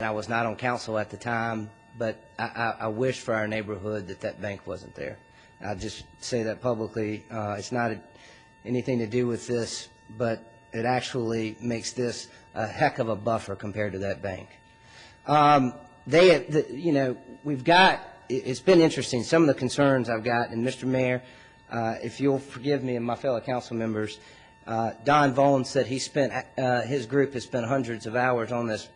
I was not on council at the time, but I wish for our neighborhood that that bank wasn't there. I'll just say that publicly. It's not anything to do with this, but it actually makes this a heck of a buffer compared to that bank. We've got, it's been interesting, some of the concerns I've got, and Mr. Mayor, if you'll forgive me and my fellow council members, Don Vaughn said he spent, his group has spent hundreds of hours on this.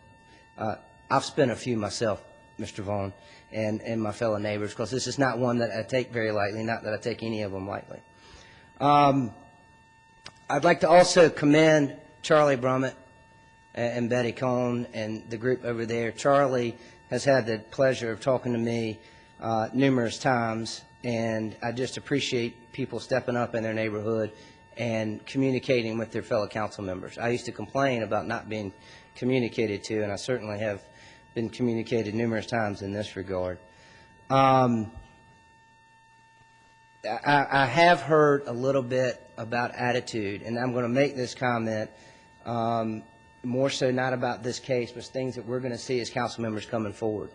I've spent a few myself, Mr. Vaughn, and my fellow neighbors, because this is not one that I take very lightly, not that I take any of them lightly. I'd like to also commend Charlie Brummett and Betty Cohn and the group over there. Charlie has had the pleasure of talking to me numerous times, and I just appreciate people stepping up in their neighborhood and communicating with their fellow council members. I used to complain about not being communicated to, and I certainly have been communicated numerous times in this regard. I have heard a little bit about attitude, and I'm going to make this comment more so not about this case, but things that we're going to see as council members coming forward.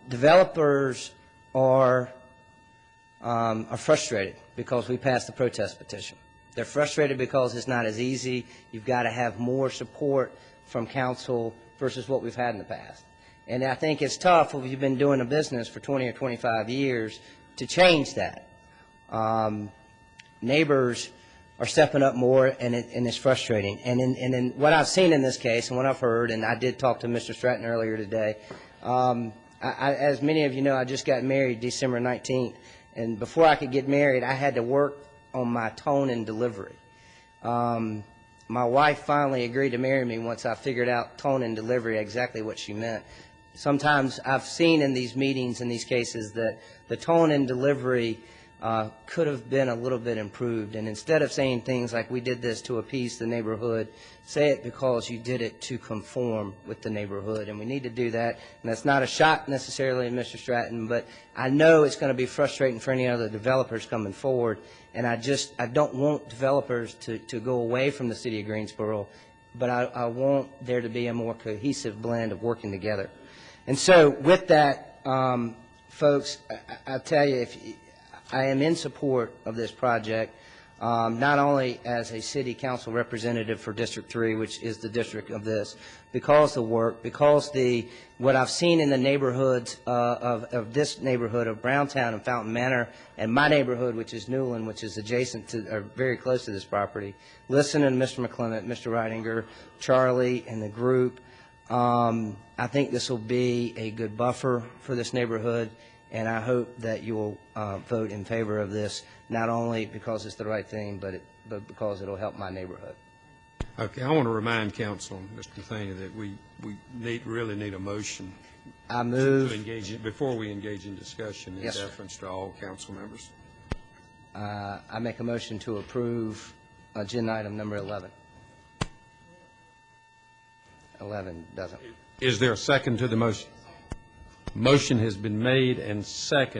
Developers are frustrated because we passed the protest petition. They're frustrated because it's not as easy. You've got to have more support from council versus what we've had in the past. And I think it's tough if you've been doing a business for 20 or 25 years to change that. Neighbors are stepping up more, and it's frustrating. And in what I've seen in this case and what I've heard, and I did talk to Mr. Stratton earlier today, as many of you know, I just got married December 19th, and before I could get married, I had to work on my tone and delivery. My wife finally agreed to marry me once I figured out tone and delivery, exactly what she meant. Sometimes I've seen in these meetings, in these cases, that the tone and delivery could have been a little bit improved. And instead of saying things like, we did this to appease the neighborhood, say it because you did it to conform with the neighborhood. And we need to do that. And that's not a shot necessarily at Mr. Stratton, but I know it's going to be frustrating for any other developers coming forward. And I don't want developers to go away from the city of Greensboro, but I want there to be a more cohesive blend of working together. And so with that, folks, I'll tell you, I am in support of this project, not only as a city council representative for District 3, which is the district of this, because the work, because what I've seen in the neighborhoods of this neighborhood of Browntown and Fountain Manor, and my neighborhood, which is Newland, which is adjacent to, or very close to this property, listening to Mr. McClement, Mr. Reidinger, Charlie, and the group, I think this will be a good buffer for this neighborhood, and I hope that you will vote in favor of this, not only because it's the right thing, but because it will help my neighborhood. Okay, I want to remind Council, Mr. Matheny, that we really need a motion. I move to engage before we engage in discussion in yes, deference to all council members. I make a motion to approve agenda item number 11. 11 doesn't. Is there a second to the motion? Motion has been made and seconded.